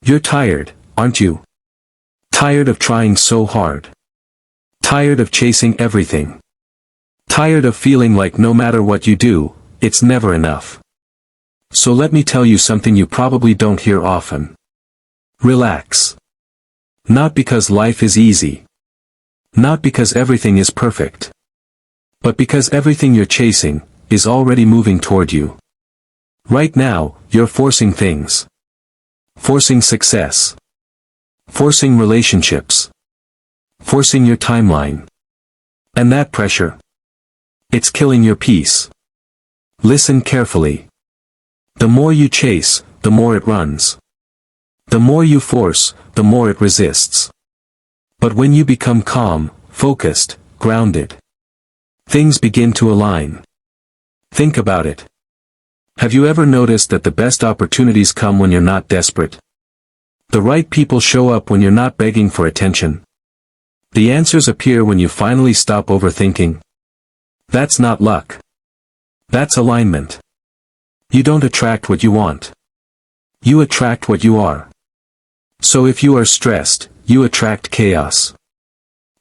You're tired, aren't you? Tired of trying so hard. Tired of chasing everything. Tired of feeling like no matter what you do, it's never enough. So let me tell you something you probably don't hear often. Relax. Not because life is easy. Not because everything is perfect. But because everything you're chasing is already moving toward you. Right now, you're forcing things. Forcing success. Forcing relationships. Forcing your timeline. And that pressure, it's killing your peace. Listen carefully. The more you chase, the more it runs. The more you force, the more it resists. But when you become calm, focused, grounded, things begin to align. Think about it. Have you ever noticed that the best opportunities come when you're not desperate? The right people show up when you're not begging for attention. The answers appear when you finally stop overthinking. That's not luck. That's alignment. You don't attract what you want. You attract what you are. So if you are stressed, you attract chaos.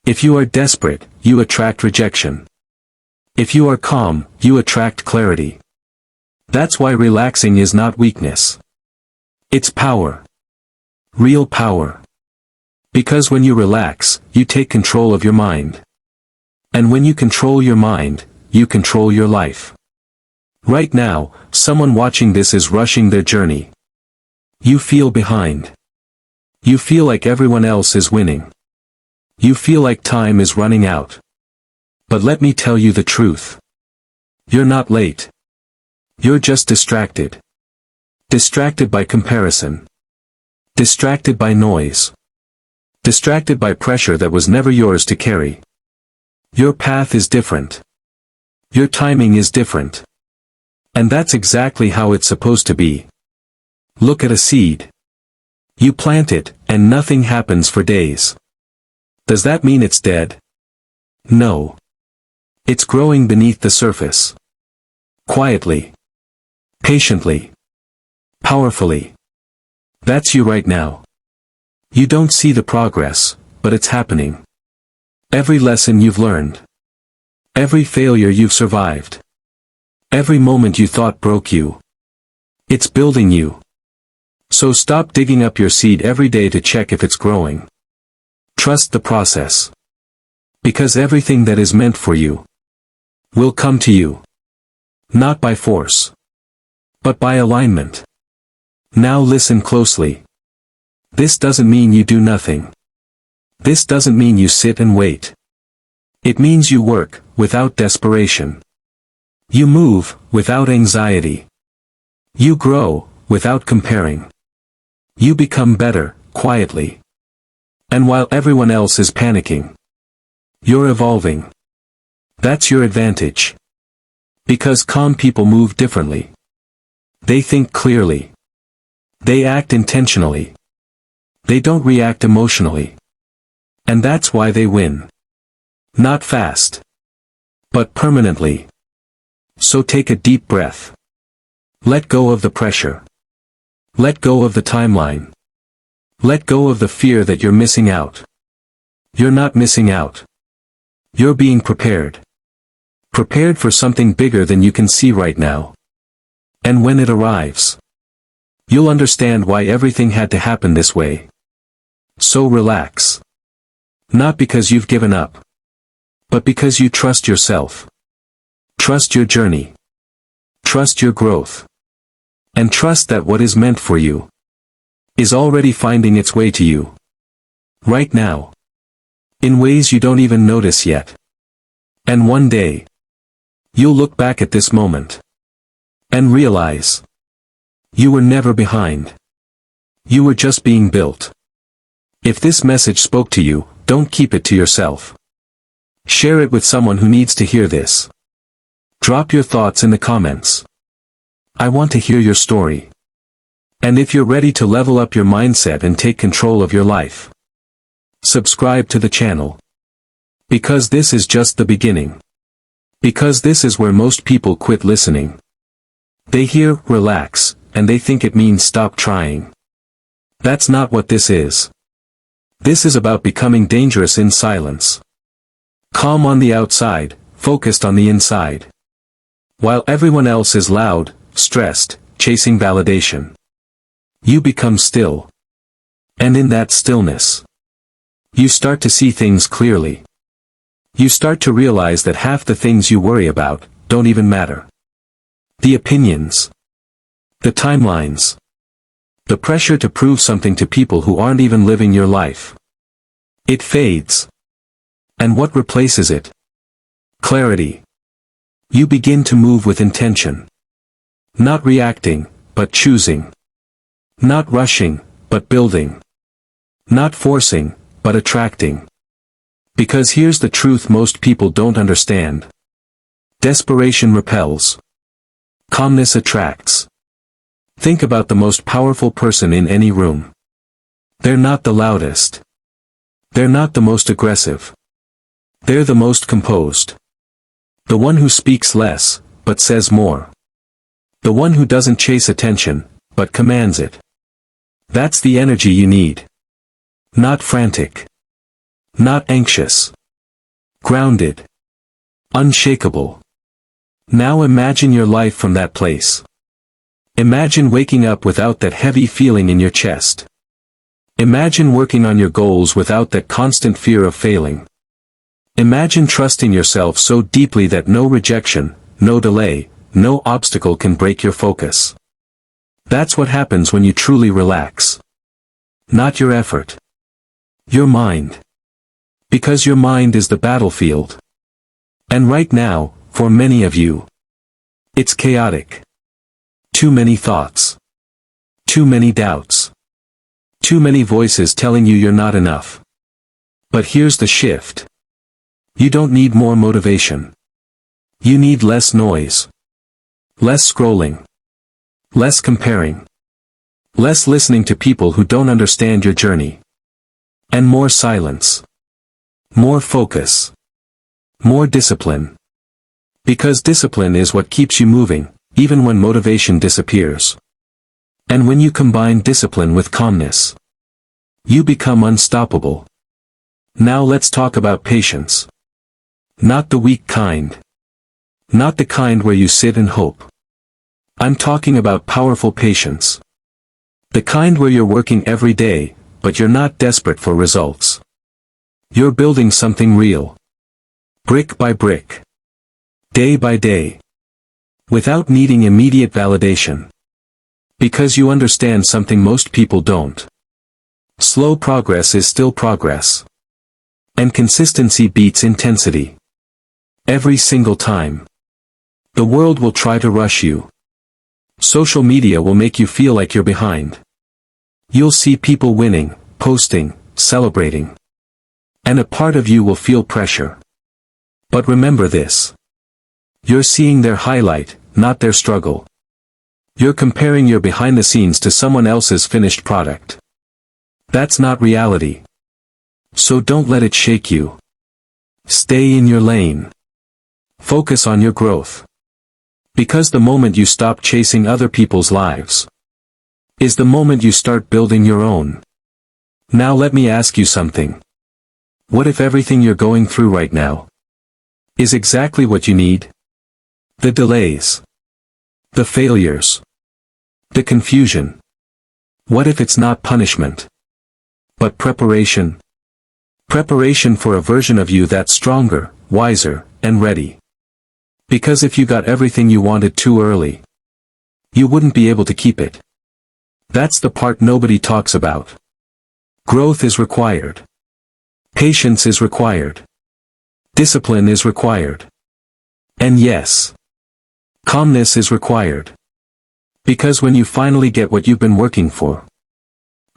If you are desperate, you attract rejection. If you are calm, you attract clarity. That's why relaxing is not weakness. It's power. Real power. Because when you relax, you take control of your mind. And when you control your mind, you control your life. Right now, someone watching this is rushing their journey. You feel behind. You feel like everyone else is winning. You feel like time is running out. But let me tell you the truth. You're not late. You're just distracted. Distracted by comparison. Distracted by noise. Distracted by pressure that was never yours to carry. Your path is different. Your timing is different. And that's exactly how it's supposed to be. Look at a seed. You plant it, and nothing happens for days. Does that mean it's dead? No. It's growing beneath the surface. Quietly. Patiently. Powerfully. That's you right now. You don't see the progress, but it's happening. Every lesson you've learned. Every failure you've survived. Every moment you thought broke you. It's building you. So stop digging up your seed every day to check if it's growing. Trust the process. Because everything that is meant for you will come to you. Not by force, but by alignment. Now listen closely. This doesn't mean you do nothing. This doesn't mean you sit and wait. It means you work, without desperation. You move, without anxiety. You grow, without comparing. You become better, quietly. And while everyone else is panicking, you're evolving. That's your advantage. Because calm people move differently. They think clearly. They act intentionally. They don't react emotionally. And that's why they win. Not fast, but permanently. So take a deep breath. Let go of the pressure. Let go of the timeline. Let go of the fear that you're missing out. You're not missing out. You're being prepared. Prepared for something bigger than you can see right now. And when it arrives, you'll understand why everything had to happen this way. So relax. Not because you've given up, but because you trust yourself. Trust your journey. Trust your growth. And trust that what is meant for you is already finding its way to you. Right now. In ways you don't even notice yet. And one day, you'll look back at this moment and realize you were never behind. You were just being built. If this message spoke to you, don't keep it to yourself. Share it with someone who needs to hear this. Drop your thoughts in the comments. I want to hear your story. And if you're ready to level up your mindset and take control of your life, subscribe to the channel. Because this is just the beginning. Because this is where most people quit listening. They hear, relax, and they think it means stop trying. That's not what this is. This is about becoming dangerous in silence. Calm on the outside, focused on the inside. While everyone else is loud, stressed, chasing validation, you become still. And in that stillness, you start to see things clearly. You start to realize that half the things you worry about don't even matter. The opinions, the timelines, the pressure to prove something to people who aren't even living your life. It fades. And what replaces it? Clarity. You begin to move with intention. Not reacting, but choosing. Not rushing, but building. Not forcing, but attracting. Because here's the truth most people don't understand. Desperation repels. Calmness attracts. Think about the most powerful person in any room. They're not the loudest. They're not the most aggressive. They're the most composed. The one who speaks less, but says more. The one who doesn't chase attention, but commands it. That's the energy you need. Not frantic. Not anxious. Grounded. Unshakable. Now imagine your life from that place. Imagine waking up without that heavy feeling in your chest. Imagine working on your goals without that constant fear of failing. Imagine trusting yourself so deeply that no rejection, no delay, no obstacle can break your focus. That's what happens when you truly relax. Not your effort. Your mind. Because your mind is the battlefield. And right now, for many of you, it's chaotic. Too many thoughts. Too many doubts. Too many voices telling you you're not enough. But here's the shift. You don't need more motivation. You need less noise. Less scrolling. Less comparing. Less listening to people who don't understand your journey. And more silence. More focus. More discipline. Because discipline is what keeps you moving, even when motivation disappears. And when you combine discipline with calmness, you become unstoppable. Now let's talk about patience. Not the weak kind. Not the kind where you sit and hope. I'm talking about powerful patience. The kind where you're working every day, but you're not desperate for results. You're building something real. Brick by brick. Day by day. Without needing immediate validation. Because you understand something most people don't. Slow progress is still progress. And consistency beats intensity. Every single time. The world will try to rush you. Social media will make you feel like you're behind. You'll see people winning, posting, celebrating. And a part of you will feel pressure. But remember this. You're seeing their highlight, not their struggle. You're comparing your behind the scenes to someone else's finished product. That's not reality. So don't let it shake you. Stay in your lane. Focus on your growth. Because the moment you stop chasing other people's lives is the moment you start building your own. Now let me ask you something. What if everything you're going through right now is exactly what you need? The delays. The failures. The confusion. What if it's not punishment, but preparation? Preparation for a version of you that's stronger, wiser, and ready. Because if you got everything you wanted too early, you wouldn't be able to keep it. That's the part nobody talks about. Growth is required. Patience is required. Discipline is required. And yes, calmness is required. Because when you finally get what you've been working for,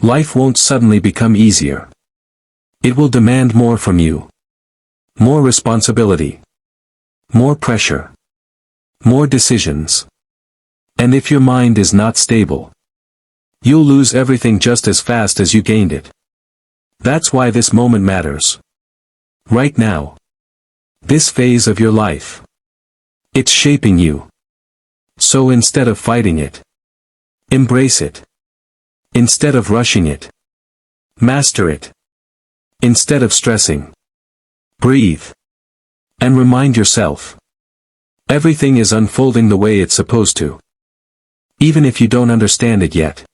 life won't suddenly become easier. It will demand more from you. More responsibility. More pressure. More decisions. And if your mind is not stable, you'll lose everything just as fast as you gained it. That's why this moment matters. Right now. This phase of your life. It's shaping you. So instead of fighting it, embrace it. Instead of rushing it. Master it. Instead of stressing. Breathe. And remind yourself. Everything is unfolding the way it's supposed to. Even if you don't understand it yet.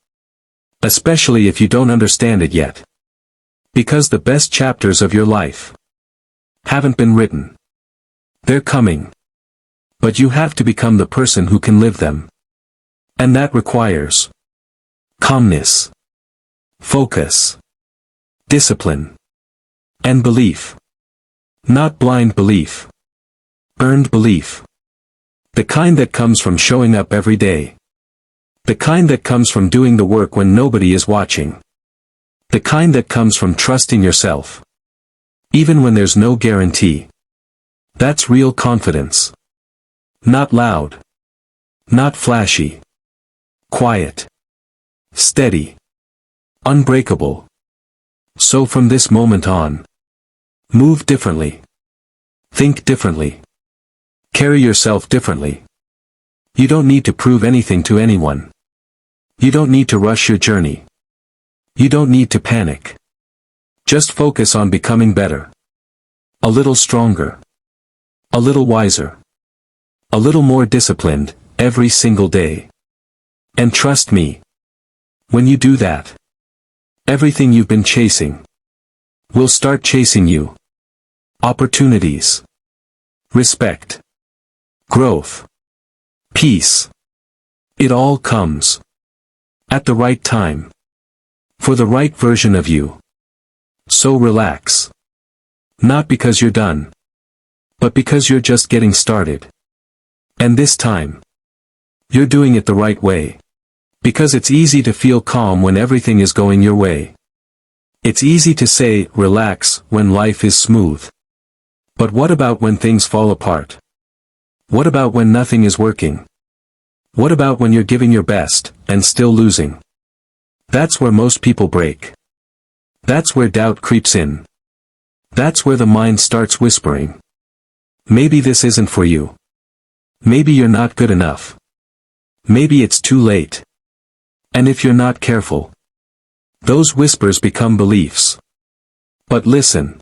Especially if you don't understand it yet. Because the best chapters of your life haven't been written. They're coming. But you have to become the person who can live them. And that requires calmness, focus, discipline, and belief. Not blind belief. Earned belief. The kind that comes from showing up every day. The kind that comes from doing the work when nobody is watching. The kind that comes from trusting yourself. Even when there's no guarantee. That's real confidence. Not loud. Not flashy. Quiet. Steady. Unbreakable. So from this moment on, move differently. Think differently. Carry yourself differently. You don't need to prove anything to anyone. You don't need to rush your journey. You don't need to panic. Just focus on becoming better. A little stronger. A little wiser. A little more disciplined, every single day. And trust me. When you do that, everything you've been chasing will start chasing you. Opportunities. Respect. Growth. Peace. It all comes. At the right time. For the right version of you. So relax. Not because you're done. But because you're just getting started. And this time, you're doing it the right way. Because it's easy to feel calm when everything is going your way. It's easy to say, relax, when life is smooth. But what about when things fall apart? What about when nothing is working? What about when you're giving your best, and still losing? That's where most people break. That's where doubt creeps in. That's where the mind starts whispering. Maybe this isn't for you. Maybe you're not good enough. Maybe it's too late. And if you're not careful, those whispers become beliefs. But listen.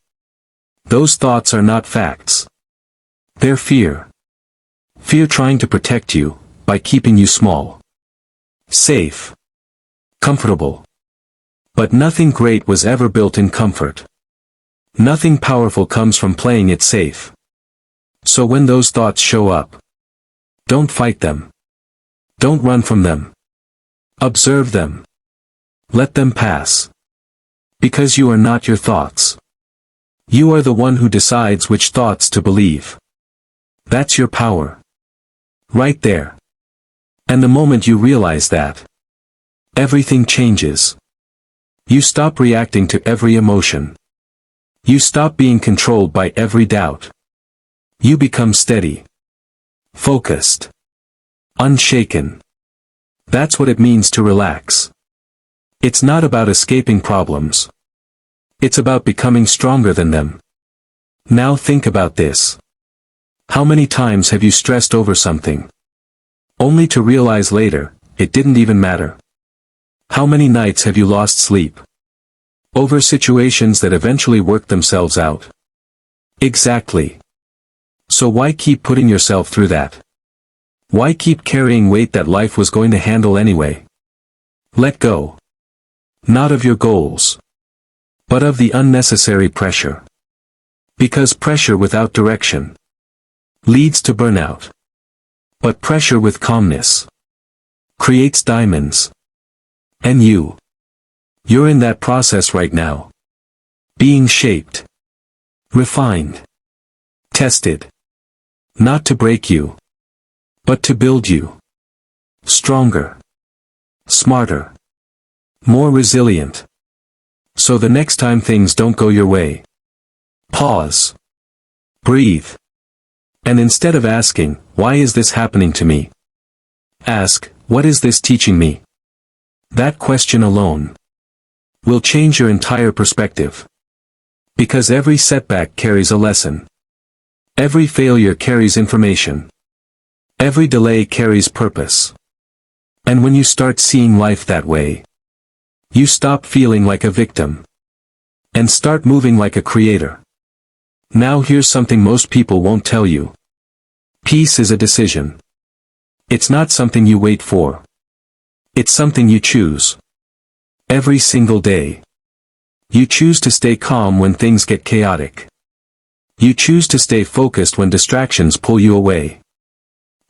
Those thoughts are not facts. They're fear. Fear trying to protect you, by keeping you small. Safe. Comfortable. But nothing great was ever built in comfort. Nothing powerful comes from playing it safe. So when those thoughts show up, don't fight them. Don't run from them. Observe them. Let them pass. Because you are not your thoughts. You are the one who decides which thoughts to believe. That's your power. Right there. And the moment you realize that, everything changes. You stop reacting to every emotion. You stop being controlled by every doubt. You become steady. Focused. Unshaken. That's what it means to relax. It's not about escaping problems. It's about becoming stronger than them. Now think about this. How many times have you stressed over something? Only to realize later, it didn't even matter. How many nights have you lost sleep? Over situations that eventually worked themselves out. Exactly. So why keep putting yourself through that? Why keep carrying weight that life was going to handle anyway? Let go. Not of your goals. But of the unnecessary pressure. Because pressure without direction leads to burnout. But pressure with calmness creates diamonds. And you're in that process right now. Being shaped. Refined. Tested. Not to break you. But to build you. Stronger. Smarter. More resilient. So the next time things don't go your way, pause. Breathe. And instead of asking, why is this happening to me? Ask, what is this teaching me? That question alone will change your entire perspective. Because every setback carries a lesson. Every failure carries information. Every delay carries purpose. And when you start seeing life that way, You stop feeling like a victim. And start moving like a creator. Now here's something most people won't tell you. Peace is a decision. It's not something you wait for. It's something you choose. Every single day. You choose to stay calm when things get chaotic. You choose to stay focused when distractions pull you away.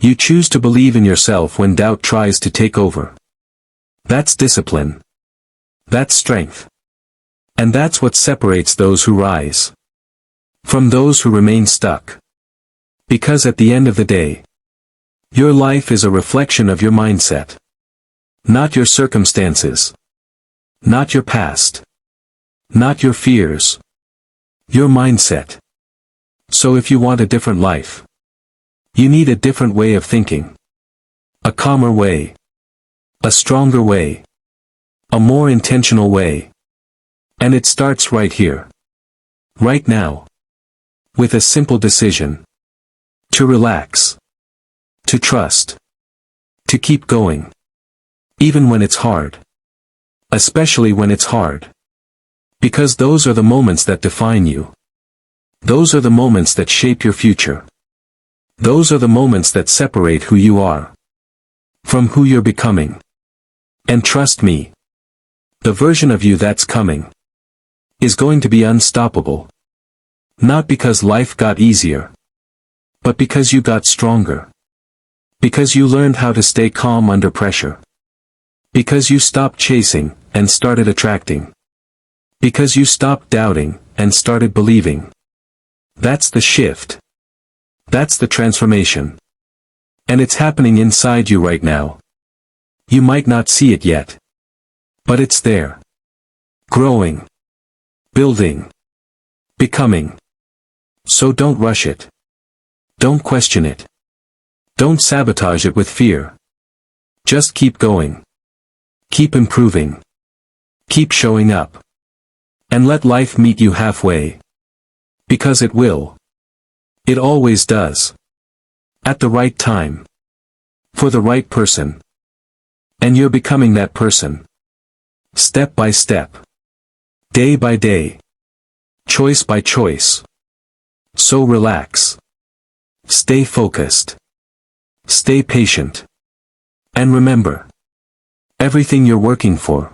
You choose to believe in yourself when doubt tries to take over. That's discipline. That's strength. And that's what separates those who rise from those who remain stuck. Because at the end of the day, your life is a reflection of your mindset. Not your circumstances. Not your past. Not your fears. Your mindset. So if you want a different life, you need a different way of thinking. A calmer way. A stronger way. A more intentional way. And it starts right here. Right now. With a simple decision. To relax. To trust. To keep going. Even when it's hard. Especially when it's hard. Because those are the moments that define you. Those are the moments that shape your future. Those are the moments that separate who you are from who you're becoming. And trust me, the version of you that's coming is going to be unstoppable. Not because life got easier, but because you got stronger. Because you learned how to stay calm under pressure. Because you stopped chasing and started attracting. Because you stopped doubting and started believing. That's the shift. That's the transformation. And it's happening inside you right now. You might not see it yet. But it's there. Growing. Building. Becoming. So don't rush it. Don't question it. Don't sabotage it with fear. Just keep going. Keep improving. Keep showing up. And let life meet you halfway. Because it will. It always does. At the right time. For the right person. And you're becoming that person. Step by step. Day by day. Choice by choice. So relax. Stay focused. Stay patient. And remember. Everything you're working for.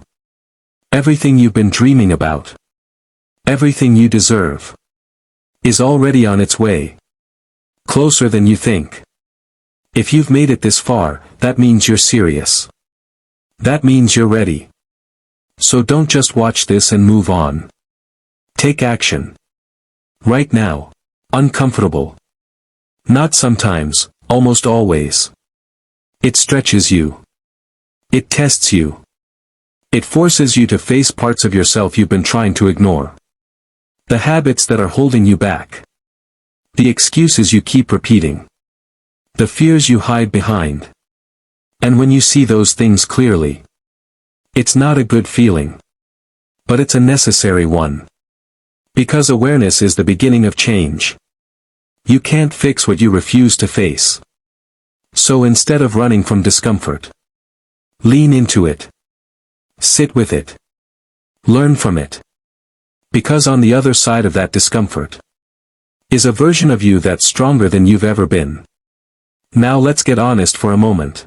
Everything you've been dreaming about. Everything you deserve. Is already on its way. Closer than you think. If you've made it this far, that means you're serious. That means you're ready. So don't just watch this and move on. Take action. Right now. Uncomfortable. Not sometimes, almost always. It stretches you. It tests you. It forces you to face parts of yourself you've been trying to ignore. The habits that are holding you back. The excuses you keep repeating. The fears you hide behind. And when you see those things clearly, it's not a good feeling. But it's a necessary one. Because awareness is the beginning of change. You can't fix what you refuse to face. So instead of running from discomfort, lean into it. Sit with it. Learn from it. Because on the other side of that discomfort is a version of you that's stronger than you've ever been. Now let's get honest for a moment.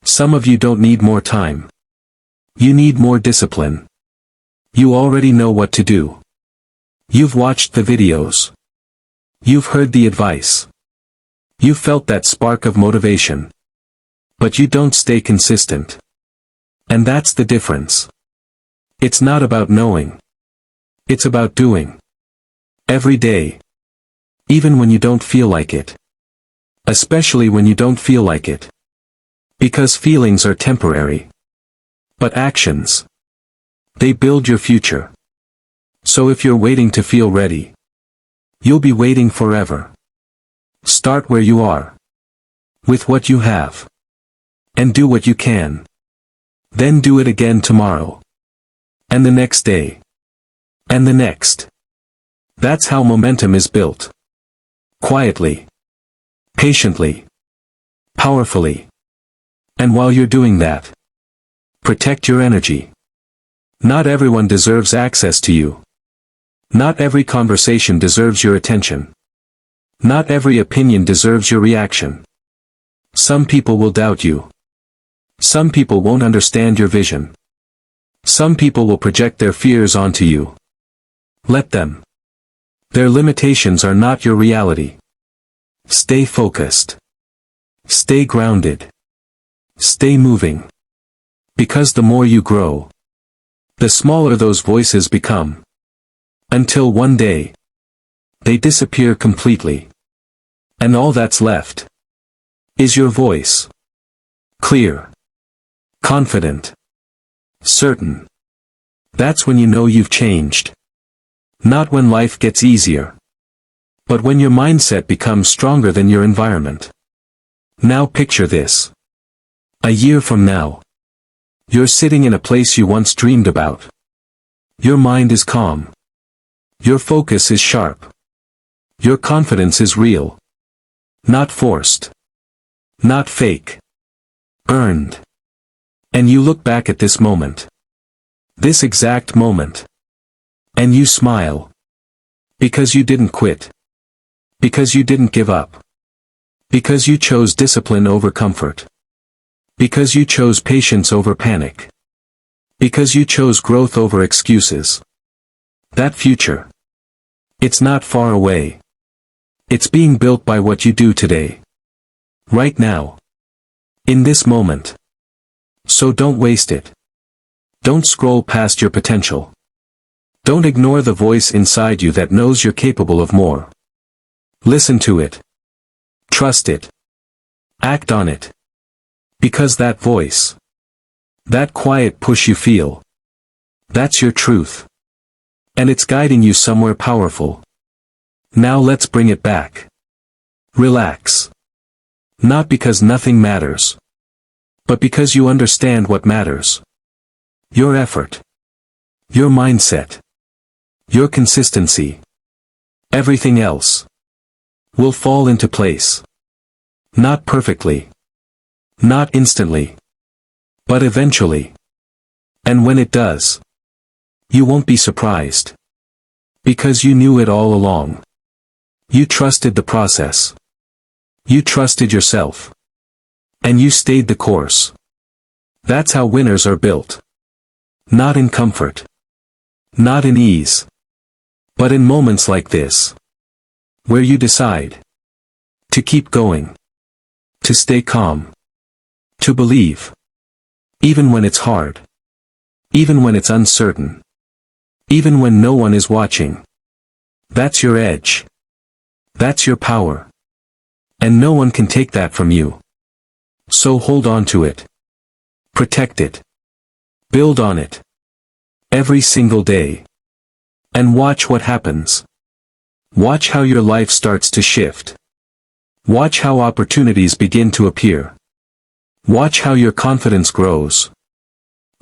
Some of you don't need more time. You need more discipline. You already know what to do. You've watched the videos. You've heard the advice. You've felt that spark of motivation. But you don't stay consistent. And that's the difference. It's not about knowing. It's about doing. Every day. Even when you don't feel like it. Especially when you don't feel like it. Because feelings are temporary. But actions. They build your future. So if you're waiting to feel ready, you'll be waiting forever. Start where you are. With what you have. And do what you can. Then do it again tomorrow. And the next day. And the next. That's how momentum is built. Quietly. Patiently. Powerfully. And while you're doing that, protect your energy. Not everyone deserves access to you. Not every conversation deserves your attention. Not every opinion deserves your reaction. Some people will doubt you. Some people won't understand your vision. Some people will project their fears onto you. Let them. Their limitations are not your reality. Stay focused. Stay grounded. Stay moving. Because the more you grow, the smaller those voices become. Until one day, they disappear completely. And all that's left is your voice. Clear. Confident. Certain. That's when you know you've changed. Not when life gets easier, but when your mindset becomes stronger than your environment. Now picture this. A year from now, you're sitting in a place you once dreamed about. Your mind is calm. Your focus is sharp. Your confidence is real. Not forced. Not fake. Earned. And you look back at this moment. This exact moment. And you smile. Because you didn't quit. Because you didn't give up. Because you chose discipline over comfort. Because you chose patience over panic. Because you chose growth over excuses. That future. It's not far away. It's being built by what you do today. Right now. In this moment. So don't waste it. Don't scroll past your potential. Don't ignore the voice inside you that knows you're capable of more. Listen to it. Trust it. Act on it. Because that voice, that quiet push you feel, that's your truth. And it's guiding you somewhere powerful. Now let's bring it back. Relax. Not because nothing matters, but because you understand what matters. Your effort. Your mindset. Your consistency. Everything else will fall into place. Not perfectly. Not instantly. But eventually. And when it does, you won't be surprised. Because you knew it all along. You trusted the process. You trusted yourself. And you stayed the course. That's how winners are built. Not in comfort. Not in ease. But in moments like this. Where you decide to keep going. To stay calm. To believe. Even when it's hard. Even when it's uncertain. Even when no one is watching. That's your edge. That's your power. And no one can take that from you. So hold on to it. Protect it. Build on it. Every single day. And watch what happens. Watch how your life starts to shift. Watch how opportunities begin to appear. Watch how your confidence grows.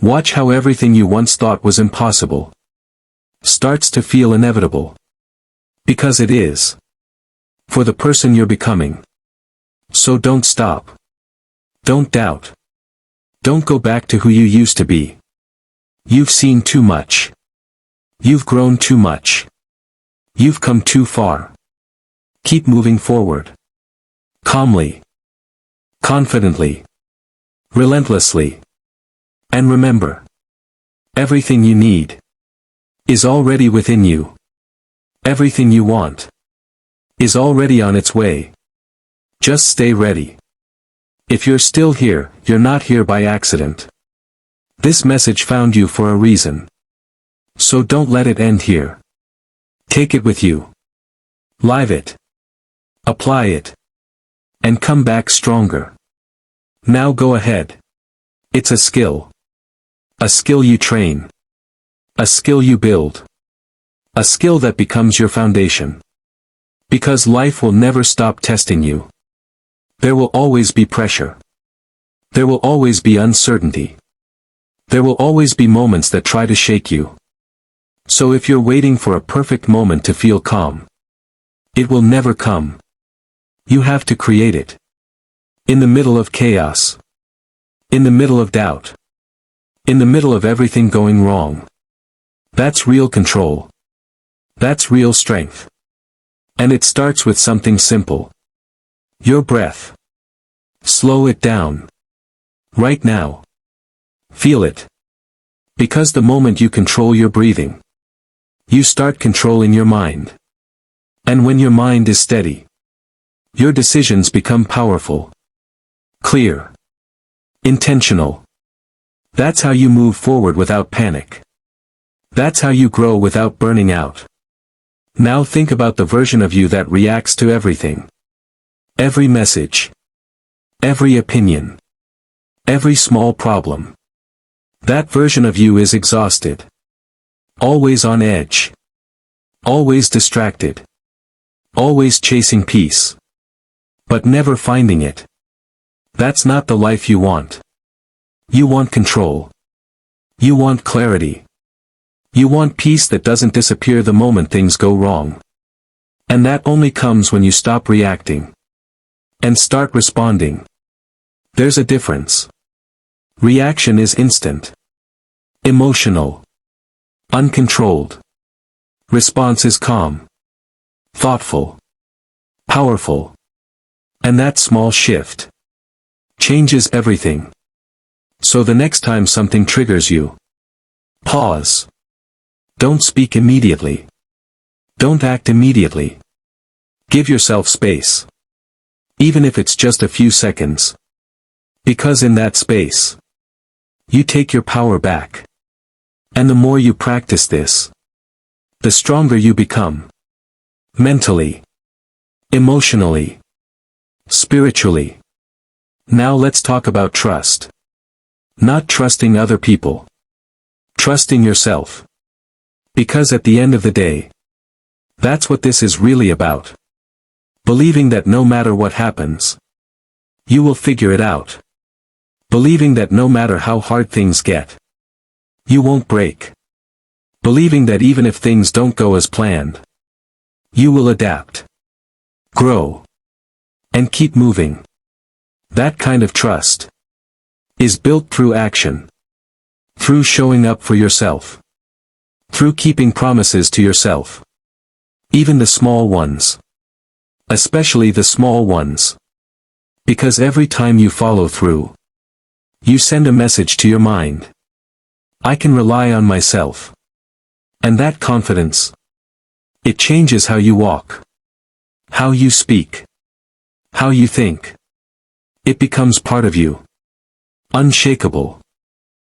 Watch how everything you once thought was impossible starts to feel inevitable. Because it is. For the person you're becoming. So don't stop. Don't doubt. Don't go back to who you used to be. You've seen too much. You've grown too much. You've come too far. Keep moving forward. Calmly. Confidently. Relentlessly. And remember. Everything you need is already within you. Everything you want is already on its way. Just stay ready. If you're still here, you're not here by accident. This message found you for a reason. So don't let it end here. Take it with you. Live it. Apply it. And come back stronger. Now go ahead. It's a skill. A skill you train. A skill you build. A skill that becomes your foundation. Because life will never stop testing you. There will always be pressure. There will always be uncertainty. There will always be moments that try to shake you. So if you're waiting for a perfect moment to feel calm, it will never come. You have to create it. In the middle of chaos. In the middle of doubt. In the middle of everything going wrong. That's real control. That's real strength. And it starts with something simple. Your breath. Slow it down. Right now. Feel it. Because the moment you control your breathing, you start controlling your mind. And when your mind is steady, your decisions become powerful, clear, intentional. That's how you move forward without panic. That's how you grow without burning out. Now think about the version of you that reacts to everything. Every message. Every opinion. Every small problem. That version of you is exhausted. Always on edge. Always distracted. Always chasing peace. But never finding it. That's not the life you want. You want control. You want clarity. You want peace that doesn't disappear the moment things go wrong. And that only comes when you stop reacting. And start responding. There's a difference. Reaction is instant. Emotional. Uncontrolled. Response is calm. Thoughtful. Powerful. And that small shift changes everything. So the next time something triggers you, pause. Don't speak immediately. Don't act immediately. Give yourself space. Even if it's just a few seconds. Because in that space, you take your power back. And the more you practice this, the stronger you become. Mentally. Emotionally. Spiritually. Now let's talk about trust. Not trusting other people. Trusting yourself. Because at the end of the day, that's what this is really about. Believing that no matter what happens, you will figure it out. Believing that no matter how hard things get, you won't break. Believing that even if things don't go as planned, you will adapt, grow, and keep moving. That kind of trust is built through action, through showing up for yourself, through keeping promises to yourself. Even the small ones. Especially the small ones. Because every time you follow through, you send a message to your mind. I can rely on myself. And that confidence, it changes how you walk, how you speak, how you think. It becomes part of you. Unshakable.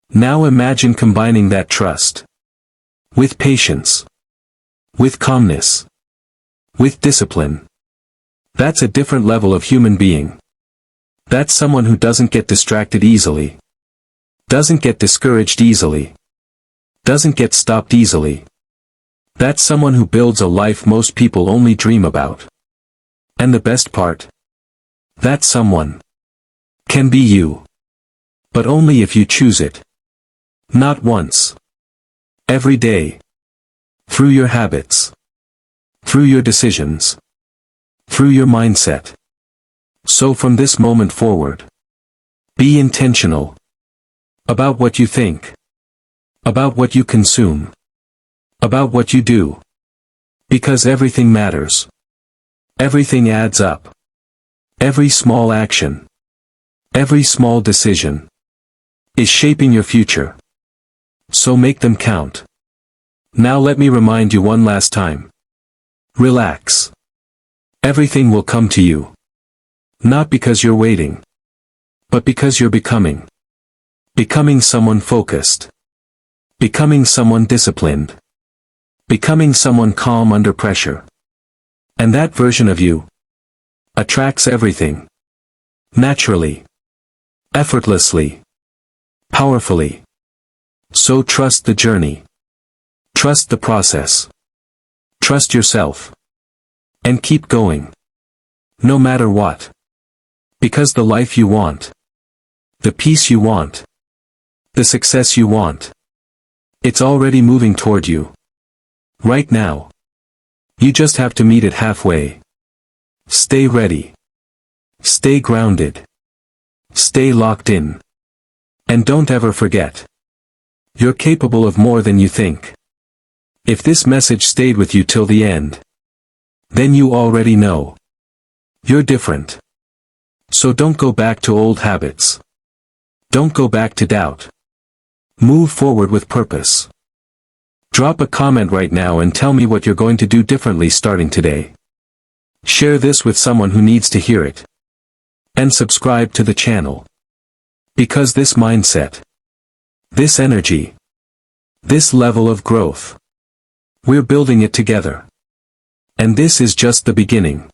Now imagine combining that trust with patience, with calmness, with discipline. That's a different level of human being. That's someone who doesn't get distracted easily. Doesn't get discouraged easily. Doesn't get stopped easily. That's someone who builds a life most people only dream about. And the best part? That someone can be you. But only if you choose it. Not once. Every day. Through your habits. Through your decisions. Through your mindset. So from this moment forward, be intentional. About what you think. About what you consume. About what you do. Because everything matters. Everything adds up. Every small action. Every small decision is shaping your future. So make them count. Now let me remind you one last time. Relax. Everything will come to you. Not because you're waiting. But because you're becoming. Becoming someone focused. Becoming someone disciplined. Becoming someone calm under pressure. And that version of you attracts everything. Naturally. Effortlessly. Powerfully. So trust the journey. Trust the process. Trust yourself. And keep going. No matter what. Because the life you want. The peace you want. The success you want. It's already moving toward you. Right now. You just have to meet it halfway. Stay ready. Stay grounded. Stay locked in. And don't ever forget. You're capable of more than you think. If this message stayed with you till the end, then you already know. You're different. So don't go back to old habits. Don't go back to doubt. Move forward with purpose. Drop a comment right now and tell me what you're going to do differently starting today. Share this with someone who needs to hear it. And subscribe to the channel. Because this mindset, this energy, this level of growth, we're building it together. And this is just the beginning.